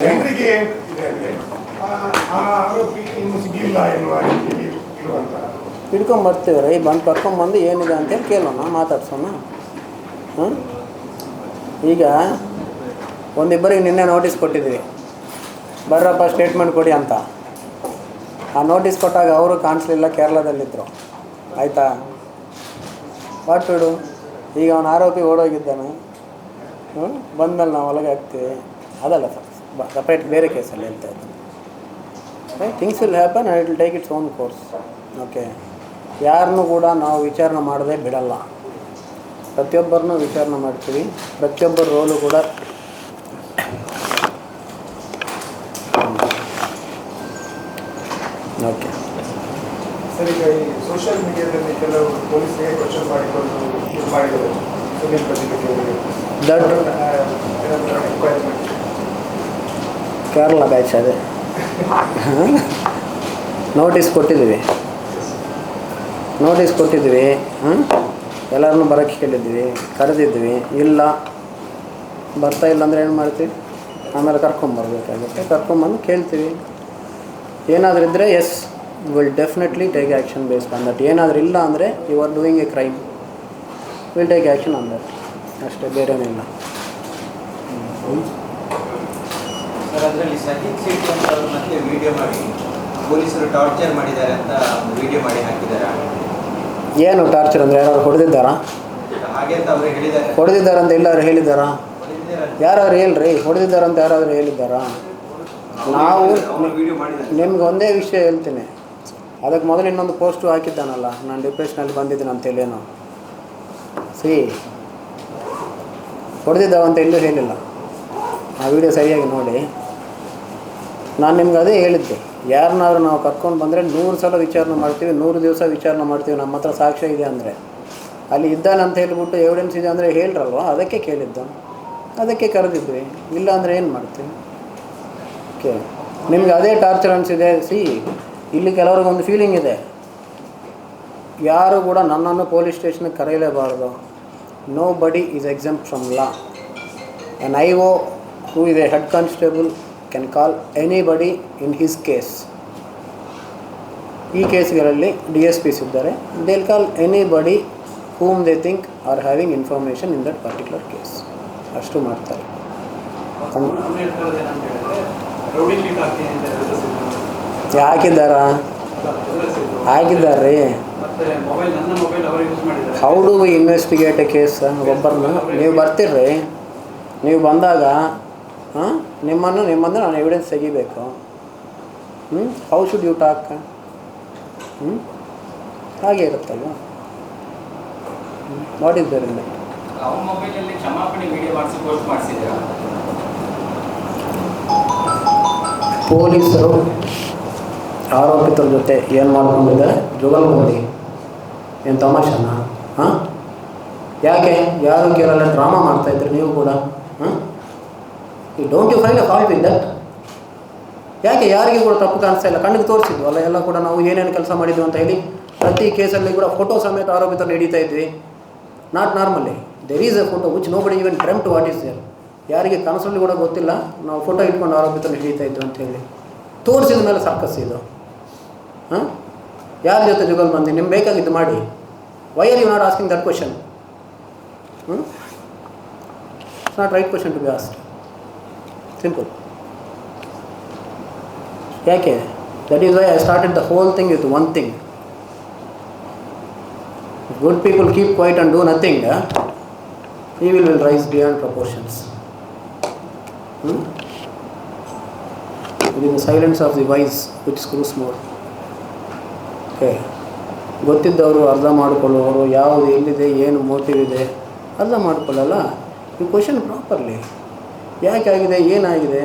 ಜನರಿಗೆ ಇದೆ ಅಂದರೆ ಆ ಆರೋಪಿ ಇನ್ನು ಸಿಗಲಿಲ್ಲ ಎನ್ನುವ ರೀತಿಯಲ್ಲಿ ಇರುವಂಥ ಹಿಡ್ಕೊಂಬರ್ತೀವಿ ರೀ, ಬಂದು ಕರ್ಕೊಂಬಂದು ಏನಿದೆ ಅಂತೇಳಿ ಕೇಳೋಣ, ಮಾತಾಡ್ಸೋಣ. ಈಗ ಒಂದಿಬ್ಬರಿಗೆ ನಿನ್ನೆ ನೋಟಿಸ್ ಕೊಟ್ಟಿದ್ವಿ, ಬರ್ರಪ್ಪ ಸ್ಟೇಟ್ಮೆಂಟ್ ಕೊಡಿ ಅಂತ. ಆ ನೋಟಿಸ್ ಕೊಟ್ಟಾಗ ಅವರು ಕಾಣಿಸ್ಲಿಲ್ಲ, ಕೇರಳದಲ್ಲಿದ್ದರು. ಆಯಿತಾ, ಬಿಡು. ಈಗ ಅವನ ಆರೋಪಿ ಓಡೋಗಿದ್ದಾನೆ, ಬಂದಮೇಲೆ ನಾವು ಒಳಗೆ ಹಾಕ್ತೀವಿ. ಅದಲ್ಲ ಸಪ್ರೇಟ್ ಬೇರೆ ಕೇಸಲ್ಲಿ ಹೇಳ್ತಾ ಇದ್ದೀನಿ. Things will happen and it will take its own course. Okay, ಯಾರನ್ನೂ ಕೂಡ ನಾವು ವಿಚಾರಣೆ ಮಾಡದೆ ಬಿಡಲ್ಲ. ಪ್ರತಿಯೊಬ್ಬರನ್ನೂ ವಿಚಾರಣೆ ಮಾಡ್ತೀವಿ. ಪ್ರತಿಯೊಬ್ಬರ ರೋಲು ಕೂಡ ಓಕೆ. ಸರ್, ಈಗ ಈ ಸೋಷಿಯಲ್ ಮೀಡಿಯಾದಲ್ಲಿ ಕೆಲವು ಪೊಲೀಸರಿಗೆ ಕ್ವಶನ್ ಮಾಡಿಕೊಂಡು ಇದು ಮಾಡಿದ್ದಾರೆ. ಸುನೀಲ್ ರಿಕ್ವೈರ್ಮೆಂಟ್ ಕೇರಳ ಬ್ಯಾಚ್ ಅದೇ ನೋಟಿಸ್ ಕೊಟ್ಟಿದ್ದೀವಿ. ಎಲ್ಲರನ್ನೂ ಬರೋಕ್ಕೆ ಕೇಳಿದ್ವಿ, ಕರೆದಿದ್ವಿ. ಇಲ್ಲ, ಬರ್ತಾ ಇಲ್ಲ ಅಂದರೆ ಏನು ಮಾಡ್ತೀವಿ? ಆಮೇಲೆ ಕರ್ಕೊಂಬರ್ಬೇಕಾಗುತ್ತೆ. ಕರ್ಕೊಂಬಂದು ಕೇಳ್ತೀವಿ. ಏನಾದರೂ ಇದ್ದರೆ yes, will definitely take action based on that. ಏನಾದರೂ ಇಲ್ಲ ಅಂದರೆ you are doing a crime, will take action on that. ಅಷ್ಟೇ, ಬೇರೇನಿಲ್ಲ. ಸರ್, ಅದರಲ್ಲಿ ಸಹಿತ್ ಶೆಟ್ಟಿ ಅಂತ ಅವರು ಮತ್ತೆ ವಿಡಿಯೋ ಮಾಡಿ ಪೊಲೀಸರು ಟಾರ್ಚರ್ ಮಾಡಿದ್ದಾರೆ ಅಂತ ವಿಡಿಯೋ ಮಾಡಿ ಹಾಕಿದ್ದಾರೆ. ಏನು ಟಾರ್ಚರ್ ಅಂದರೆ? ಯಾರು ಹೊಡೆದಿದ್ದಾರಾ? ಹಾಗೆ ಅಂತ ಅವರು ಹೇಳಿದ್ದಾರೆ. ಹೊಡೆದಿದ್ದಾರಂತ ಎಲ್ಲರೂ ಹೇಳಿದ್ದಾರಾ? ಯಾರಾದ್ರು ಹೇಳ್ರಿ, ಹೊಡೆದಿದ್ದಾರಂತ ಯಾರಾದರೂ ಹೇಳಿದ್ದಾರಾ? ನಾವು ನಿಮ್ಗೆ ಒಂದೇ ವಿಷಯ ಹೇಳ್ತೀನಿ. ಅದಕ್ಕೆ ಮೊದಲು ಇನ್ನೊಂದು ಪೋಸ್ಟು ಹಾಕಿದ್ದಾನಲ್ಲ, ನಾನು ಡಿಪ್ರೆಷನಲ್ಲಿ ಬಂದಿದ್ದೀನಿ ಅಂತೇಳೇನು. ಹೊಡೆದಿದ್ದಾವಂತ ಎಲ್ಲೂ ಹೇಳಿಲ್ಲ. ಆ ವಿಡಿಯೋ ಸರಿಯಾಗಿ ನೋಡಿ. ನಾನು ನಿಮ್ಗೆ ಅದೇ ಹೇಳಿದ್ದೆ, ಯಾರನ್ನಾದ್ರೂ ನಾವು ಕರ್ಕೊಂಡು ಬಂದರೆ 100 ಸಲ ವಿಚಾರಣೆ ಮಾಡ್ತೀವಿ, 100 ದಿವಸ ವಿಚಾರಣೆ ಮಾಡ್ತೀವಿ. ನಮ್ಮ ಹತ್ರ ಸಾಕ್ಷ್ಯ ಇದೆ ಅಂದರೆ, ಅಲ್ಲಿ ಇದ್ದಾನೆ ಅಂತ ಹೇಳ್ಬಿಟ್ಟು ಎವಿಡೆನ್ಸ್ ಇದೆ ಅಂದರೆ ಹೇಳ್ರಲ್ವ, ಅದಕ್ಕೆ ಕೇಳಿದ್ದು, ಅದಕ್ಕೆ ಕರೆದಿದ್ವಿ. ಇಲ್ಲ ಅಂದರೆ ಏನು ಮಾಡ್ತೀವಿ? ಓಕೆ, ನಿಮ್ಗೆ ಅದೇ ಟಾರ್ಚರ್ ಅನಿಸಿದೆ. ಇಲ್ಲಿ ಕೆಲವ್ರಿಗೊಂದು ಫೀಲಿಂಗ್ ಇದೆ, ಯಾರು ಕೂಡ ನನ್ನನ್ನು ಪೊಲೀಸ್ ಸ್ಟೇಷನ್ಗೆ ಕರೆಯಲೇಬಾರ್ದು. ನೋ ಬಡಿ is exempt from law. An IO who is a head constable can call anybody in his case. ಈ ಕೇಸ್ಗಳಲ್ಲಿ DSPs ಇದ್ದಾರೆ, they will call anybody whom they think are having information in that particular case. ಅಷ್ಟು ಮಾಡ್ತಾರೆ. ಹಾಕಿದ್ದಾರೆ. How do we investigate a case? ಒಬ್ಬರನ್ನ ನೀವು ಬರ್ತೀರ್ರಿ, ನೀವು ಬಂದಾಗ ನಿಮ್ಮನ್ನು ನಾನು ಎವಿಡೆನ್ಸ್ ತೆಗಿಬೇಕು. How should you talk? ಹಾಗೆ ಇರುತ್ತಲ್ವ. What is there in that? ಪೊಲೀಸರು ಆರೋಪಿತರ ಜೊತೆ ಏನು ಮಾಡ್ಕೊಂಡಿದ್ದಾರೆ? ಜುಗಲ್ಬಂದಿ. ಏನು ತಮಾಷೆನಾ? ಯಾಕೆ ಯಾರು ಕೇಳಲ್ಲ? ಡ್ರಾಮಾ ಮಾಡ್ತಾಯಿದ್ರಿ ನೀವು ಕೂಡ. Don't you find a fault with that? ಯಾಕೆ ಯಾರಿಗೂ ಕೂಡ ತಪ್ಪು ಕಾಣಿಸ್ತಾ ಇಲ್ಲ? ಕಣ್ಣಿಗೆ ತೋರಿಸಿದ್ವು ಅಲ್ಲ, ಎಲ್ಲ ಕೂಡ ನಾವು ಏನೇನು ಕೆಲಸ ಮಾಡಿದ್ವಿ ಅಂತ ಹೇಳಿ. ಪ್ರತಿ ಕೇಸಲ್ಲಿ ಕೂಡ ಫೋಟೋ ಸಮೇತ ಆರೋಪಿತರನ್ನು ಹಿಡಿತಾ ಇದ್ವಿ. Not normally, there is a photo which nobody even dream to what is there. ಯಾರಿಗೆ ಕನಸಲ್ಲಿ ಕೂಡ ಗೊತ್ತಿಲ್ಲ ನಾವು ಫೋಟೋ ಇಟ್ಕೊಂಡು ಆರೋಪಿತರನ್ನು ಹಿಡಿತಾ ಇದ್ವಿ ಅಂತ ಹೇಳಿ. ತೋರಿಸಿದ ಮೇಲೆ ಸಾಕಷ್ಟು ಇದು. ಯಾರ ಜೊತೆ ಜುಗಲ್ ಬಂದು ನಿಮ್ಗೆ ಬೇಕಾಗಿದ್ದು ಮಾಡಿ. Why are you not asking that question? It's not right question to be asked. Simple. ಯಾಕೆ? That is why I started the whole thing with one thing. Good people keep quiet and do nothing, evil will rise beyond proportions. It is the silence of the wise which screws more. Okay, ಗೊತ್ತಿದ್ದವರು ಅರ್ಥ ಮಾಡಿಕೊಳ್ಳುವವರು, ಯಾವುದು ಎಲ್ಲಿದೆ, ಏನು motive ಇದೆ ಅರ್ಥ ಮಾಡಿಕೊಳ್ಳಲ್ಲ. You question properly. ಯಾಕೆ ಆಗಿದೆ, ಏನಾಗಿದೆ?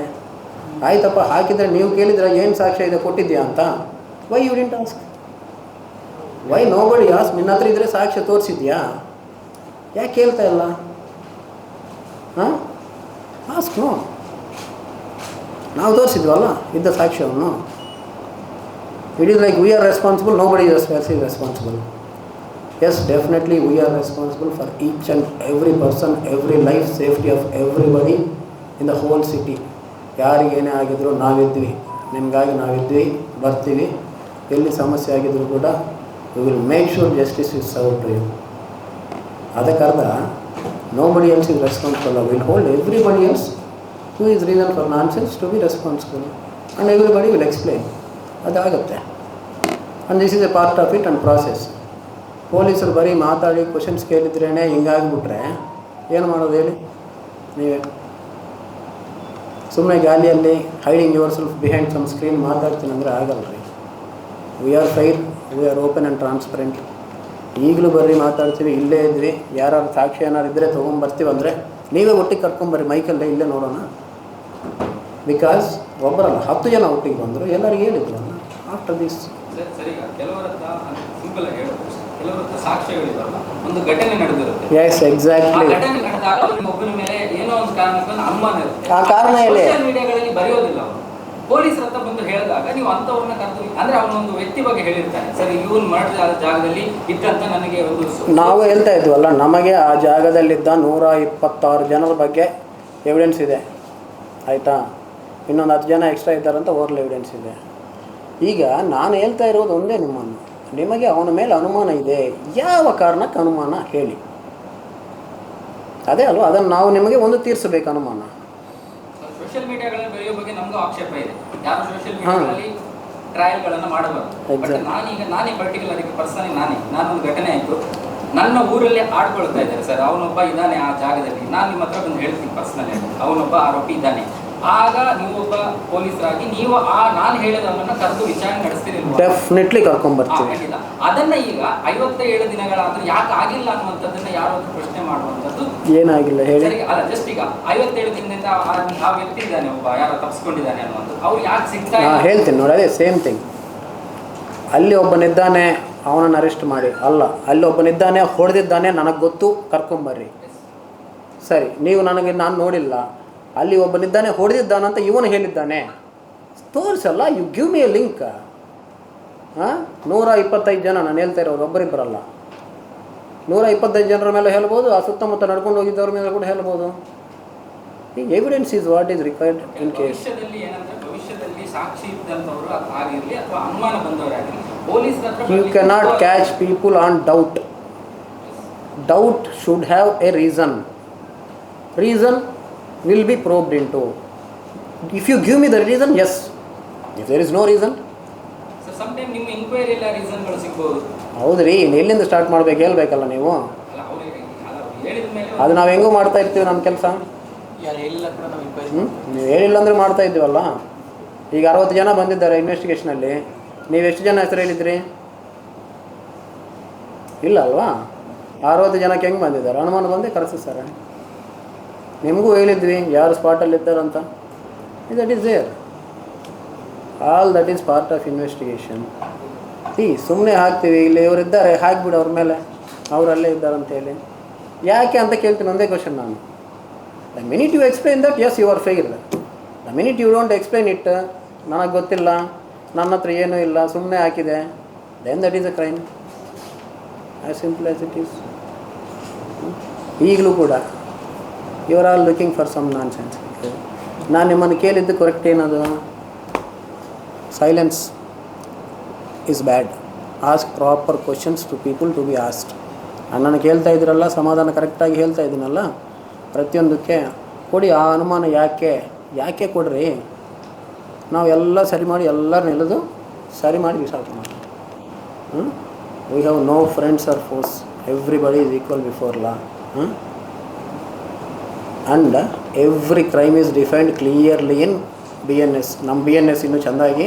ಆಯ್ತಪ್ಪ, ಹಾಕಿದರೆ ನೀವು ಕೇಳಿದ್ರೆ ಏನು ಸಾಕ್ಷ್ಯ ಇದೆ, ಕೊಟ್ಟಿದ್ಯಾ ಅಂತ. Why you didn't ask? Why nobody ask? ನಿನ್ನ ಹತ್ರ ಇದ್ದರೆ ಸಾಕ್ಷ್ಯ ತೋರಿಸಿದ್ಯಾ? ಯಾಕೆ ಕೇಳ್ತಾ ಇಲ್ಲ? ಆಸ್ಕ್. ನೋ, ನಾವು ತೋರಿಸಿದ್ವಲ್ಲ ಇದ್ದ ಸಾಕ್ಷ್ಯವನ್ನು. It is like we are responsible, nobody is responsible. Yes, definitely we are responsible for each and every person, every life, safety of everybody in the whole city. ಯಾರಿಗೇನೇ ಆಗಿದ್ರು ನಾವಿದ್ವಿ, ನಿಮಗಾಗಿ ನಾವಿದ್ವಿ, ಬರ್ತೀವಿ. ಎಲ್ಲಿ ಸಮಸ್ಯೆ ಆಗಿದ್ರು ಕೂಡ we will make sure justice is served to you. ಅದಕ್ಕರ್ಥ nobody else is responsible. We will hold everybody else who is reason for nonsense to be responsible and everybody will explain. ಅದಾಗುತ್ತೆ. and this is a part of it and process. ಪೊಲೀಸರು ಬರೀ ಮಾತಾಡಿ questions ಕೇಳಿದ್ರೇ ಹಿಂಗಾಗಿಬಿಟ್ರೆ ಏನು ಮಾಡೋದು ಹೇಳಿ ನೀವೇ? ಸುಮ್ಮನೆ ಗಾಲಿಯಲ್ಲಿ hiding yourself behind some screen ಮಾತಾಡ್ತೀನಿ ಅಂದರೆ ಆಗಲ್ಲ ರೀ. We are fair, we are open and transparent. ಈಗಲೂ ಬರ್ರಿ ಮಾತಾಡ್ತೀವಿ, ಇಲ್ಲೇ ಇದ್ವಿ, ಯಾರು ಸಾಕ್ಷಿ ಏನಾರು ಇದ್ದರೆ ತೊಗೊಂಬರ್ತೀವಿ ಅಂದರೆ ನೀವೇ ಒಟ್ಟಿಗೆ ಕರ್ಕೊಂಬರ್ರಿ ಮೈಕಲ್ಲೇ, ಇಲ್ಲೇ ನೋಡೋಣ. ಬಿಕಾಸ್ ಒಬ್ಬರಲ್ಲ 10 ಜನ ಒಟ್ಟಿಗೆ ಬಂದರು, ಎಲ್ಲರಿಗೂ ಹೇಳಿದ್ರು ಆಫ್ಟರ್ ದಿಸ್. ಸರಿ, ಕೆಲವರ ಸಿಂಪಲ್ ಆಗಿ ಹೇಳೋದು, ಕೆಲವರ ಸಾಕ್ಷ್ಯಗಳಿರಲ್ಲ, ಒಂದು ಘಟನೆ ನಡೆದಿರುತ್ತೆ. S, exactly. ಘಟನೆ ನಡೆದಾಗ ಒಬ್ಬನ ಮೇಲೆ ಏನೋ ಒಂದು ಕಾರಣಕ್ಕೆ ಅನುಮಾನ ಇರುತ್ತೆ. ಆ ಕಾರಣ ಹೇಳಿ ಸೋಷಿಯಲ್ ಮೀಡಿಯಾಗಳಲ್ಲಿ ಬರೆಯೋದಿಲ್ಲ ಅವರು. ಪೊಲೀಸರ ಹತ್ರ ಬಂದು ಹೇಳಿದಾಗ ನೀವು ಅಂಥವ್ರನ್ನ ಕರೆದು, ಅಂದರೆ ಅವನೊಂದು ವ್ಯಕ್ತಿ ಬಗ್ಗೆ ಹೇಳಿರ್ತಾನೆ, ಸರಿ ಇವನು ಮಾಡಿದ ಜಾಗದಲ್ಲಿ ಇದ್ದಂತ ನನಗೆ ಒಂದು, ನಾವು ಹೇಳ್ತಾ ಇದ್ವಲ್ಲ, ನಮಗೆ ಆ ಜಾಗದಲ್ಲಿದ್ದ 126 ಜನರ ಬಗ್ಗೆ ಎವಿಡೆನ್ಸ್ ಇದೆ, ಆಯಿತಾ? ಇನ್ನೊಂದು 10 ಜನ ಎಕ್ಸ್ಟ್ರಾ ಇದ್ದಾರಂತ ಓರ್ಲ್ ಎವಿಡೆನ್ಸ್ ಇದೆ. ಈಗ ನಾನು ಹೇಳ್ತಾ ಇರೋದು ಒಂದೇ, ನಿಮಗೆ ಅವನ ಮೇಲೆ ಅನುಮಾನ ಇದೆ, ಯಾವ ಕಾರಣಕ್ಕೆ ಅನುಮಾನ ಹೇಳಿ, ಅದೇ ಅಲ್ವ? ಅದನ್ನು ನಾವು ನಿಮಗೆ ಒಂದು ತೀರಿಸಬೇಕು ಅನುಮಾನ. ಸೋಷಿಯಲ್ ಮೀಡಿಯಾಗಳಲ್ಲಿ ಬರೆಯೋ ಬಗ್ಗೆ ನಮಗೂ ಆಕ್ಷೇಪ ಇದೆ. ಯಾರು ಸೋಷಿಯಲ್ ಮೀಡಿಯಾಗಳಲ್ಲಿ ಟ್ರಯಲ್ಗಳನ್ನು ಮಾಡಬಾರ್ದು. ಬಟ್ ನಾನೇ ಪರ್ಟಿಕ್ಯುಲರ್ ಪರ್ಸನಲಿ ನಾನೊಂದು ಘಟನೆ ಆಯಿತು, ನನ್ನ ಊರಲ್ಲಿ ಆಡ್ಕೊಳ್ತಾ ಇದ್ದಾರೆ ಸರ್, ಅವನೊಬ್ಬ ಇದ್ದಾನೆ ಆ ಜಾಗದಲ್ಲಿ, ನಾನು ನಿಮ್ಮ ಹತ್ರ ಬಂದು ಹೇಳ್ತೀನಿ ಪರ್ಸನಲಿ, ಅವನೊಬ್ಬ ಆರೋಪಿ ಇದ್ದಾನೆ. ಆಗ ನೀವೊಬ್ಬ ಪೊಲೀಸರಾಗಿ ನೀವು ನಾನು ಹೇಳಿದವನನ್ನ ಕರೆದು ವಿಚಾರಣೆ ನಡೆಸ್ತೀರಿ? ಡೆಫಿನೆಟ್ಲಿ ಕರ್ಕೊಂಡ್ಬರ್ತೀವಿ. ಅದನ್ನ ಈಗ 57 ದಿನಗಳಾದ್ರೂ ಯಾಕೆ ಆಗಿಲ್ಲ ಅನ್ನುವಂಥದ್ದನ್ನ ಯಾರಾದ್ರೂ ಪ್ರಶ್ನೆ ಮಾಡುವಂಥದ್ದು ಏನಾಗಿಲ್ಲ ಹೇಳಿ? ಅಲ್ಲ, ಜಸ್ಟ್ ಈಗ 57 ದಿನದಿಂದ ಆ ವ್ಯಕ್ತಿ ಇದ್ದಾನೆ, ಒಬ್ಬ ಯಾರೋ ತಪ್ಪಿಸ್ಕೊಂಡಿದ್ದಾನೆ ಅನ್ನುವಂಥದ್ದು, ಅವ್ರು ಯಾಕೆ ಸಿಗ್ತಾ ಇಲ್ಲ? ಹೇಳ್ತೀನಿ ನೋಡಿ, ಅದೇ ಸೇಮ್ ಥಿಂಗ್. ಅಲ್ಲಿ ಒಬ್ಬನಿದ್ದಾನೆ, ಅವನನ್ನು ಅರೆಸ್ಟ್ ಮಾಡಿ, ಅಲ್ಲ ಅಲ್ಲಿ ಒಬ್ಬನಿದ್ದಾನೆ ಹೊಡೆದಿದ್ದಾನೆ ನನಗೆ ಗೊತ್ತು, ಕರ್ಕೊಂಬರ್ರಿ. ಸರಿ, ನಾನು ನೋಡಿಲ್ಲ, ಅಲ್ಲಿ ಒಬ್ಬನಿದ್ದಾನೆ ಹೊಡೆದಿದ್ದಾನಂತ ಇವನು ಹೇಳಿದ್ದಾನೆ, ತೋರಿಸಲ್ಲ. You give me a link. 125 ಜನ ನಾನು ಹೇಳ್ತಾ ಇರೋರು, ಒಬ್ಬರಿಬ್ಬರಲ್ಲ, 125 ಜನರ ಮೇಲೆ ಹೇಳ್ಬೋದು, ಆ ಸುತ್ತಮುತ್ತ ನಡ್ಕೊಂಡು ಹೋಗಿದ್ದವ್ರ ಮೇಲೆ ಕೂಡ ಹೇಳ್ಬೋದು. ಈ evidence is what is required in case. ಭವಿಷ್ಯದಲ್ಲಿ ಸಾಕ್ಷಿ ಇದ್ದಂಥವರು ಆಗಿರಲಿ ಅಥವಾ ಅನುಮಾನ ಬಂದವರಾಗಲಿ, ಪೊಲೀಸರ ಹತ್ರ you cannot catch people on doubt. Doubt should have a reason. Reason will be probed into. If you give me the reason, yes. If there is no reason, so sometime ನಿಮ್ಮ ಇನ್ಕ್ವೈರಿ ಎಲ್ಲ ರೀಸನ್ಗಳು ಸಿಗ್ಬೋದು. ಹೌದ್ರಿ, ಎಲ್ಲಿಂದ start ಮಾಡ್ಬೇಕು ಹೇಳ್ಬೇಕಲ್ಲ ನೀವು. ಅದು ನಾವು ಹೆಂಗೂ ಮಾಡ್ತಾ ಇರ್ತೀವಿ ನಮ್ಮ ಕೆಲಸ. ನೀವು ಹೇಳಿಲ್ಲ ಅಂದರೆ ಮಾಡ್ತಾ ಇದ್ದೀವಲ್ಲ. ಈಗ 60 ಜನ ಬಂದಿದ್ದಾರೆ ಇನ್ವೆಸ್ಟಿಗೇಷನಲ್ಲಿ, ನೀವು ಎಷ್ಟು ಜನ ಹೆಸರು ಹೇಳಿದ್ರಿ? ಇಲ್ಲ ಅಲ್ವಾ? 60 ಜನಕ್ಕೆ ಹೆಂಗೆ ಬಂದಿದ್ದಾರೆ? ಅನುಮಾನ ಬಂದೇ ಕರೆಸಿಸ್ತಾರೆ. ನಿಮಗೂ ಹೇಳಿದ್ವಿ ಯಾರು ಸ್ಪಾಟಲ್ಲಿ ಇದ್ದಾರಂತ. That is there. All that is part of investigation. ಸುಮ್ಮನೆ ಹಾಕ್ತೀವಿ, ಇಲ್ಲಿ ಇವರಿದ್ದಾರೆ ಹಾಕಿಬಿಡು ಅವ್ರ ಮೇಲೆ, ಅವರಲ್ಲೇ ಇದ್ದಾರಂತ ಹೇಳಿ. ಯಾಕೆ ಅಂತ ಕೇಳ್ತೀನಿ, ಒಂದೇ ಕ್ವಶನ್ ನಾನು. The minute you explain that, yes you are fail. The minute you don't explain it, ನನಗೆ ಗೊತ್ತಿಲ್ಲ, ನನ್ನ ಹತ್ರ ಏನೂ ಇಲ್ಲ, ಸುಮ್ಮನೆ ಹಾಕಿದೆ, then that is a crime. As simple as it is. ಈಗಲೂ ಕೂಡ you are all looking for some nonsense. ನಾನು ನಿಮ್ಮನ್ನು ಕೇಳಿದ್ದು ಕರೆಕ್ಟ್ ಏನದು? Silence is bad. Ask proper questions to people to be asked. ನಾನು ಕೇಳ್ತಾ ಇದ್ದೀರಲ್ಲ, ಸಮಾಧಾನ ಕರೆಕ್ಟಾಗಿ ಹೇಳ್ತಾ ಇದ್ದೀನಲ್ಲ, ಪ್ರತಿಯೊಂದಕ್ಕೆ ಕೊಡಿ. ಆ ಅನುಮಾನ ಯಾಕೆ ಕೊಡ್ರಿ? ನಾವು ಎಲ್ಲ ಸರಿ ಮಾಡಿ, ಎಲ್ಲರೂ ನಿಲ್ಲೋದು ಸರಿ ಮಾಡಿ ಬಿಸಾಕೋಣ. We have no friends or foes, everybody is equal before law. And every crime is defined clearly in BNS. ನಮ್ಮ BNS ಇನ್ನೂ ಚೆಂದಾಗಿ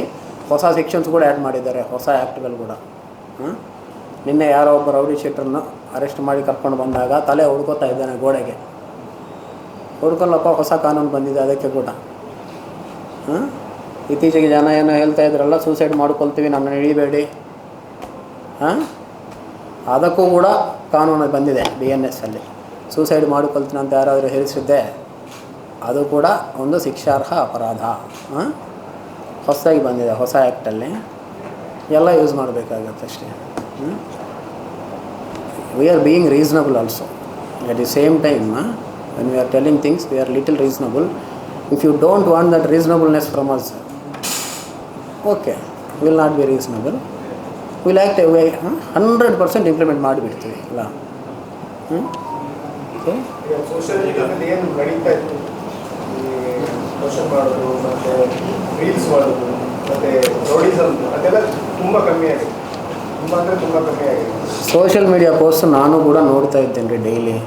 ಹೊಸ ಸೆಕ್ಷನ್ಸ್ ಕೂಡ ಆ್ಯಡ್ ಮಾಡಿದ್ದಾರೆ, ಹೊಸ ಆ್ಯಕ್ಟ್ಗಳು ಕೂಡ. ನಿನ್ನೆ ಯಾರೋ ಒಬ್ಬ ರೌಡಿ ಶೀಟರನ್ನು ಅರೆಸ್ಟ್ ಮಾಡಿ ಕರ್ಕೊಂಡು ಬಂದಾಗ ತಲೆ ಹುಡ್ಕೋತಾ ಇದ್ದಾನೆ ಗೋಡೆಗೆ. ಹುಡ್ಕೊಳ್ಳಪ್ಪ, ಹೊಸ ಕಾನೂನು ಬಂದಿದೆ ಅದಕ್ಕೆ ಕೂಡ. ಇತ್ತೀಚೆಗೆ ಜನ ಏನೋ ಹೇಳ್ತಾ ಇದ್ರಲ್ಲ, ಸೂಸೈಡ್ ಮಾಡ್ಕೊಳ್ತೀವಿ, ನಮ್ಮನ್ನು ಹಿಡಿಬೇಡಿ. ಅದಕ್ಕೂ ಕೂಡ ಕಾನೂನು ಬಂದಿದೆ BNSಲ್ಲಿ. ಸೂಸೈಡ್ ಮಾಡಿಕೊಳ್ತೀನಿ ಅಂತ ಯಾರಾದರೂ ಹೇಳಿಸಿದ್ದೆ, ಅದು ಕೂಡ ಒಂದು ಶಿಕ್ಷಾರ್ಹ ಅಪರಾಧ. ಹೊಸದಾಗಿ ಬಂದಿದೆ, ಹೊಸ ಆ್ಯಕ್ಟಲ್ಲಿ. ಎಲ್ಲ ಯೂಸ್ ಮಾಡಬೇಕಾಗತ್ತೆ ಅಷ್ಟೇ. We are being reasonable also. At the same time when we are telling things we are little reasonable. If you don't want that reasonableness from us, okay, will not be reasonable. We'll act away 100% implement ಮಾಡಿಬಿಡ್ತೀವಿ ಅಲ್ಲ. Okay, ಈಗ social ಮೀಡಿಯಾದಲ್ಲಿ ಏನು ನಡೀತಾ ಇತ್ತು, ಈ question ಮಾಡೋದು ಮತ್ತು reels ಮಾಡೋದು ಮತ್ತು ರೋಡಿಸಮ್ ಅದೆಲ್ಲ ತುಂಬ ಕಮ್ಮಿ ಆಗಿದೆ. ತುಂಬ ಅಂದರೆ ತುಂಬ ಕಮ್ಮಿ ಆಗಿದೆ. ಸೋಷಿಯಲ್ ಮೀಡಿಯಾ ಪೋಸ್ಟ್ ನಾನು ಕೂಡ ನೋಡ್ತಾ ಇದ್ದೇನೆ ರೀ ಡೈಲಿ.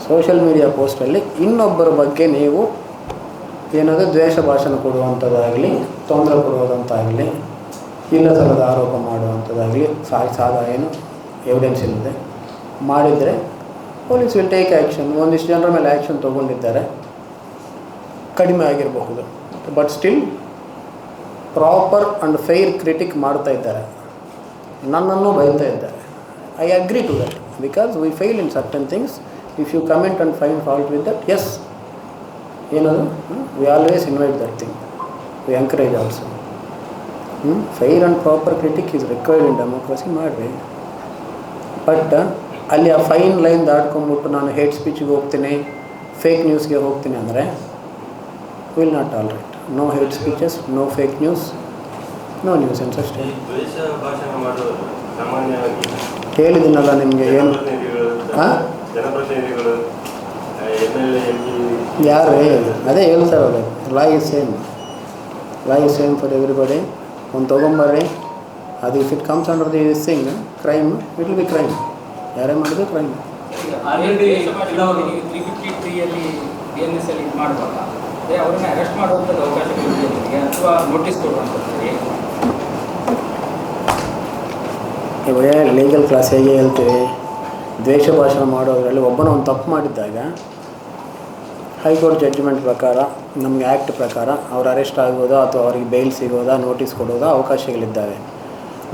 ಸೋಷಿಯಲ್ ಮೀಡಿಯಾ ಪೋಸ್ಟಲ್ಲಿ ಇನ್ನೊಬ್ಬರ ಬಗ್ಗೆ ನೀವು ಏನಾದರೂ ದ್ವೇಷ ಭಾಷಣ ಕೊಡುವಂಥದ್ದಾಗಲಿ, ತೊಂದರೆ ಕೊಡುವುದಂತಾಗಲಿ, ಇಲ್ಲ ಥರದ ಆರೋಪ ಮಾಡುವಂಥದ್ದಾಗಲಿ, ಸಾಧ ಏನು ಎವಿಡೆನ್ಸ್ ಇಲ್ಲದೆ ಮಾಡಿದರೆ ಪೊಲೀಸ್ ವಿಲ್ ಟೇಕ್ ಆ್ಯಕ್ಷನ್. ಒಂದಿಷ್ಟು ಜನರ ಮೇಲೆ ಆ್ಯಕ್ಷನ್ ತೊಗೊಂಡಿದ್ದಾರೆ, ಕಡಿಮೆ ಆಗಿರಬಹುದು. But still proper and fair critic ಮಾಡ್ತಾ ಇದ್ದಾರೆ, ನನ್ನನ್ನು ಬೈತಾ ಇದ್ದಾರೆ. I agree to that because we fail in certain things. If you comment and find fault with that, yes, ಏನದು, we always invite that thing, we encourage also. Fair and proper critic is required in democracy, ಮಾಡಿರಿ. But ಅಲ್ಲಿ ಆ fine line ದಾಟ್ಕೊಂಡ್ಬಿಟ್ಟು ನಾನು hate ಸ್ಪೀಚಿಗೆ ಹೋಗ್ತೀನಿ, fake ನ್ಯೂಸ್ಗೆ ಹೋಗ್ತೀನಿ ಅಂದರೆ will not all right. No hate speeches, no fake news, no nuisance ಅಷ್ಟೇ. ಹೇಳಿದ್ದೀನಲ್ಲ ನಿಮಗೆ ಏನು. ಹಾಂ, ಯಾರು ಅದೇ ಹೇಳ್ತಾರಲ್ಲ, law is same for everybody. ಒಂದು ತೊಗೊಂಬರ್ರಿ, ಅದು if it comes under the thing crime, it will be crime. ಯಾರೇ ಮಾಡಿದ್ರು ಕ್ರೈಮ್. ಅವ್ರನ್ನ ಅರೆಸ್ಟ್ ಮಾಡುವಂಥದ್ದು ಅವಕಾಶಗಳಿದೆ ಅಥವಾ ನೋಟಿಸ್ ಕೊಡುವಂಥದ್ದು? ಇವಾಗ ಲೀಗಲ್ ಕ್ಲಾಸ್ ಹೇಗೆ ಹೇಳ್ತೀವಿ, ದ್ವೇಷ ಭಾಷಣ ಮಾಡೋದ್ರಲ್ಲಿ ಒಬ್ಬನ ಒಂದು ತಪ್ಪು ಮಾಡಿದ್ದಾಗ ಹೈಕೋರ್ಟ್ ಜಡ್ಜ್ಮೆಂಟ್ ಪ್ರಕಾರ, ನಮಗೆ ಆ್ಯಕ್ಟ್ ಪ್ರಕಾರ ಅವ್ರು ಅರೆಸ್ಟ್ ಆಗ್ಬೋದಾ ಅಥವಾ ಅವ್ರಿಗೆ ಬೇಲ್ ಸಿಗೋದಾ, ನೋಟಿಸ್ ಕೊಡೋದಾ, ಅವಕಾಶಗಳಿದ್ದಾವೆ.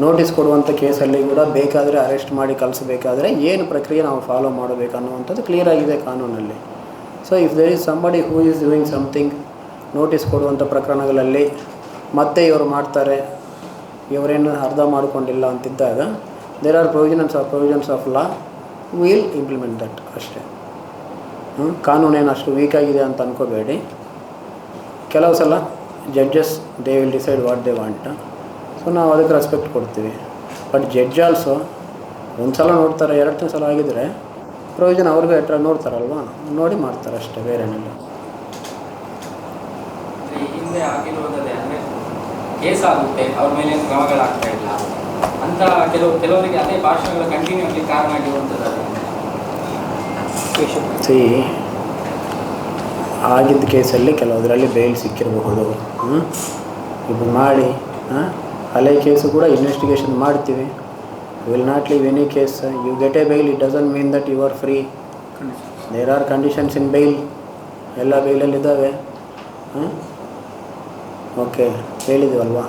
ನೋಟಿಸ್ ಕೊಡುವಂಥ ಕೇಸಲ್ಲಿ ಕೂಡ ಬೇಕಾದರೆ ಅರೆಸ್ಟ್ ಮಾಡಿ ಕಳಿಸಬೇಕಾದ್ರೆ ಏನು ಪ್ರಕ್ರಿಯೆ ನಾವು ಫಾಲೋ ಮಾಡಬೇಕು ಅನ್ನುವಂಥದ್ದು ಕ್ಲಿಯರ್ ಆಗಿದೆ ಕಾನೂನಲ್ಲಿ. So if there is somebody who is doing something, notice ಕೊಡುವಂಥ ಪ್ರಕರಣಗಳಲ್ಲಿ ಮತ್ತೆ ಇವರು ಮಾಡ್ತಾರೆ, ಇವರೇನು ಅರ್ಧ ಮಾಡಿಕೊಂಡಿಲ್ಲ ಅಂತಿದ್ದಾಗ there are provisions of law, will implement that ಅಷ್ಟೇ. ಕಾನೂನೇನು ಅಷ್ಟು ವೀಕ್ ಆಗಿದೆ ಅಂತ ಅಂದ್ಕೋಬೇಡಿ. ಕೆಲವು ಸಲ judges they will decide what they want, so ನಾವು ಅದಕ್ಕೆ ರೆಸ್ಪೆಕ್ಟ್ ಕೊಡ್ತೀವಿ. ಬಟ್ ಜಡ್ಜ್ ಆಲ್ಸೋ ಒಂದು ಸಲ ನೋಡ್ತಾರೆ, ಎರಡನೇ ಸಲ ಆಗಿದರೆ ಪ್ರೊವಿಷನ್ ಅವ್ರಿಗೆ ಹತ್ರ ನೋಡ್ತಾರಲ್ವ, ನೋಡಿ ಮಾಡ್ತಾರೆ ಅಷ್ಟೇ, ಬೇರೇನಿಲ್ಲ. ಹಿಂದೆ ಆಗಿರೋದೇ ಅಂದರೆ ಕೇಸ್ ಆಗುತ್ತೆ, ಅವ್ರ ಮೇಲೆ ಕ್ರಮಗಳಾಗ್ತಾ ಇಲ್ಲ ಅಂತ ಕೆಲವರಿಗೆ ಅದೇ ಭಾಷೆಗಳ ಕಂಟಿನ್ಯೂ ಆಗಿ ಕಾರಣ ಆಗಿರುವಂಥದ್ದು. ಆಗಿದ್ದ ಕೇಸಲ್ಲಿ ಕೆಲವುದರಲ್ಲಿ ಬೇಲ್ ಸಿಕ್ಕಿರಬಹುದು. ಇದು ಮಾಡಿ ಹಳೆ ಕೇಸು ಕೂಡ ಇನ್ವೆಸ್ಟಿಗೇಷನ್ ಮಾಡ್ತೀವಿ. Will not leave any case. You get a bail, it doesn't mean that you are free. There are conditions in bail, ಎಲ್ಲ ಬೇಲಲ್ಲಿದ್ದಾವೆ. ಓಕೆ, ಹೇಳಿದ್ದೀವಲ್ವಾ,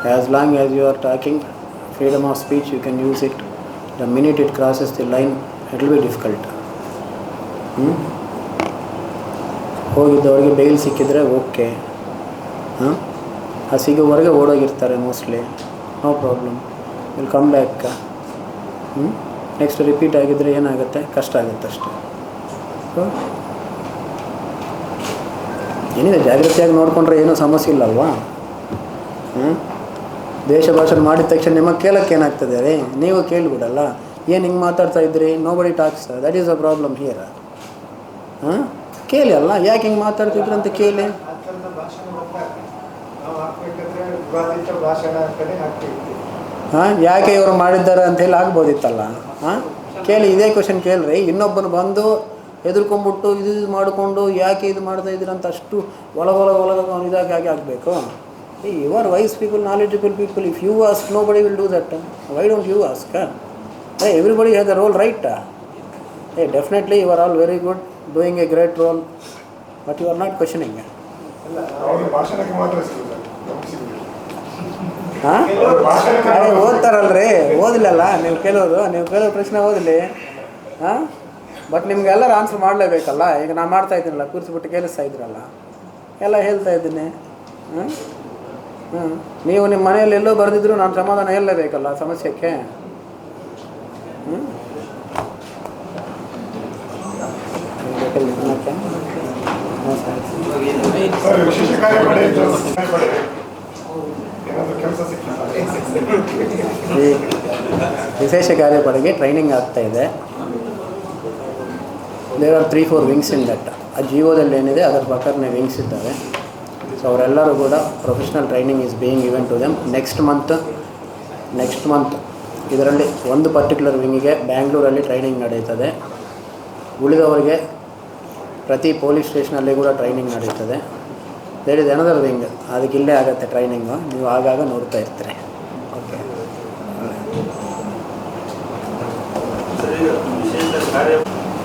as long as you are talking freedom of speech, you can use it. The minute it crosses the line, it will be difficult. ಹೋಗಿದ್ದವ್ರಿಗೆ bail ಸಿಕ್ಕಿದರೆ okay, ಆ ಸಿಗೋವರೆಗೆ ಓಡೋಗಿರ್ತಾರೆ mostly, no problem, will come back. Next repeat ಆಗಿದ್ದರೆ ಏನಾಗುತ್ತೆ, ಕಷ್ಟ ಆಗುತ್ತೆ ಅಷ್ಟೇ. ಸೊ ಏನಿದೆ, ಜಾಗ್ರತೆಯಾಗಿ ನೋಡಿಕೊಂಡ್ರೆ ಏನೂ ಸಮಸ್ಯೆ ಇಲ್ಲಲ್ವಾ. ದೇಶ ಭಾಷಣ ಮಾಡಿದ ತಕ್ಷಣ ನಿಮಗೆ ಕೇಳೋಕ್ಕೆ ಏನಾಗ್ತದೆ ರೀ, ನೀವು ಕೇಳಿಬಿಡಲ್ಲ, ಏನು ಹಿಂಗೆ ಮಾತಾಡ್ತಾ ಇದ್ರಿ, nobody talks, that is a problem here. ಕೇಳಿ ಅಲ್ಲ, ಯಾಕೆ ಹಿಂಗೆ ಮಾತಾಡ್ತಿದ್ರು ಅಂತ ಕೇಳಿ. ಯಾಕೆ ಇವರು ಮಾಡಿದ್ದಾರೆ ಅಂತೇಳಿ ಆಗ್ಬೋದಿತ್ತಲ್ಲ. ಕೇಳಿ, ಇದೇ ಕ್ವಶನ್ ಕೇಳ್ರಿ. ಇನ್ನೊಬ್ಬನು ಬಂದು ಹೆದರ್ಕೊಂಡ್ಬಿಟ್ಟು ಇದು ಮಾಡಿಕೊಂಡು ಯಾಕೆ ಇದು ಮಾಡ್ತಾಯಿದ್ದೀರ ಅಂತ ಅಷ್ಟು ಒಳಗೆ ಇದಾಗಿ ಆಗಬೇಕು. You are wise people, knowledgeable people. If you ask, nobody will do that. Why don't you ask? Everybody has a role, right? Definitely you are all very good, doing a great role, but you are not questioning. ಓದ್ತಾರಲ್ರಿ, ಓದಿಲ್ಲಲ್ಲ ನೀವು ಕೇಳೋ ಪ್ರಶ್ನೆ ಓದಲಿ. But ನಿಮ್ಗೆಲ್ಲರೂ answer ಮಾಡಲೇಬೇಕಲ್ಲ. ಈಗ ನಾನು ಮಾಡ್ತಾ ಇದ್ದೀನಲ್ಲ, ಕೂರಿಸ್ಬಿಟ್ಟು ಕೇಳಿಸ್ತಾ ಇದ್ರಲ್ಲ, ಎಲ್ಲ ಹೇಳ್ತಾ ಇದ್ದೀನಿ. ನೀವು ನಿಮ್ಮ ಮನೆಯಲ್ಲಿ ಎಲ್ಲೋ ಬರೆದಿದ್ರು ನಾನು ಸಮಾಧಾನ ಹೇಳಲೇಬೇಕಲ್ಲ ಸಮಸ್ಯೆಗೆ. ಹಾಂ ಸರ್. ಸರ್ ವಿಶೇಷ ಕಾರ್ಯಪಡೆ ಏನಾದರೂ ಕೆಲಸ ಸಿಕ್ಕಿಲ್ಲ. ಈ ವಿಶೇಷ ಕಾರ್ಯಪಡೆಗೆ ಟ್ರೈನಿಂಗ್ ಆಗ್ತಾ ಇದೆ. There are 3-4 wings in that. ಆ ಜಿಯೋದಲ್ಲಿ ಏನಿದೆ ಅದರ ಪ್ರಕಾರನೇ ವಿಂಗ್ಸ್ ಇದ್ದಾವೆ. ಸೊ ಅವರೆಲ್ಲರೂ ಕೂಡ professional training is being given to them. Next month ಇದರಲ್ಲಿ ಒಂದು ಪರ್ಟಿಕ್ಯುಲರ್ ವಿಂಗಿಗೆ ಬ್ಯಾಂಗ್ಳೂರಲ್ಲಿ ಟ್ರೈನಿಂಗ್ ನಡೀತದೆ. ಉಳಿದವರಿಗೆ ಪ್ರತಿ ಪೊಲೀಸ್ ಸ್ಟೇಷನಲ್ಲಿ ಕೂಡ ಟ್ರೈನಿಂಗ್ ನಡೀತದೆ. ದೇರ್ ಇಸ್ ಅನದರ್ ವಿಂಗ್, ಅದಕ್ಕೆ ಇಲ್ಲೇ ಆಗುತ್ತೆ ಟ್ರೈನಿಂಗು. ನೀವು ಆಗಾಗ ನೋಡ್ತಾ ಇರ್ತೀರಿ. ಓಕೆ, ವಿಶೇಷ ಕಾರ್ಯ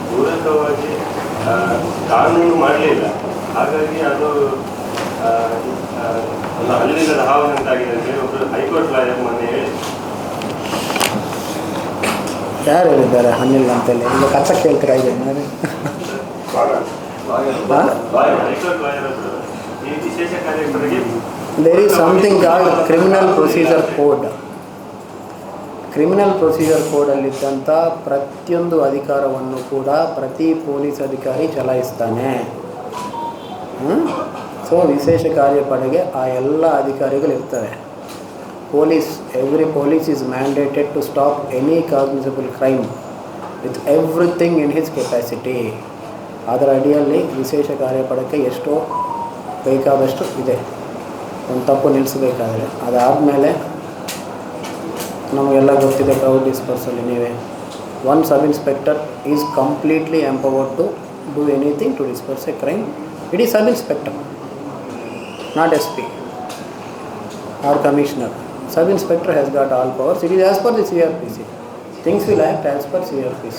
ಪೂರಕವಾಗಿ ಕಾನೂನು ಮಾಡಲಿಲ್ಲ, ಹಾಗಾಗಿ ಅದು ಒಂದು ಹಲ್ಲಿಲ್ಲದ ಹಾವನಂತಾಗಿದೆ ಅಂತ ಹೇಳಿ ಒಬ್ಬರು ಹೈಕೋರ್ಟ್ ಲಾಯರ್ ಮೊನ್ನೆ ಹೇಳಿ. ಯಾರು ಹೇಳಿದ್ದಾರೆ ಹಣ್ಣಿಲ್ಲ ಅಂತೇಳಿ? ಈಗ ಕಥ ಕೇಳ್ತೀರಾ ಇದೆ ನೋಡಿ. ಹೈಕೋರ್ಟ್ ಲಾಯರ್ ಒಬ್ಬರು ಈ ವಿಶೇಷ ಕಾರ್ಯಕ್ರಮಕ್ಕೆ there is something called criminal procedure code. Criminal procedure ಕೋಡಲ್ಲಿದ್ದಂಥ ಪ್ರತಿಯೊಂದು ಅಧಿಕಾರವನ್ನು ಕೂಡ ಪ್ರತಿ ಪೊಲೀಸ್ ಅಧಿಕಾರಿ ಚಲಾಯಿಸ್ತಾನೆ. ಸೊ ವಿಶೇಷ ಕಾರ್ಯಪಡೆಗೆ ಆ ಎಲ್ಲ ಅಧಿಕಾರಿಗಳಿರ್ತವೆ. Every police is mandated to stop any cognisable crime with everything in his capacity. ಅದರ ಅಡಿಯಲ್ಲಿ ವಿಶೇಷ ಕಾರ್ಯಪಡೆಗೆ ಎಷ್ಟೋ ಬೇಕಾದಷ್ಟು ಇದೆ ಒಂದು ತಪ್ಪು ನಿಲ್ಲಿಸಬೇಕಾದ್ರೆ. ಅದಾದಮೇಲೆ ನಮಗೆಲ್ಲ ಗೊತ್ತಿದೆ ಕ್ರೌಡ್ ಡಿಸ್ಪರ್ಸಲ್ಲಿ ನೀವೇ one sub inspector is completely empowered to do anything to disperse a crime. It is sub inspector, not SP or commissioner. Sub inspector has got all powers. It is as per the CRPC. Things will act as per CRPC.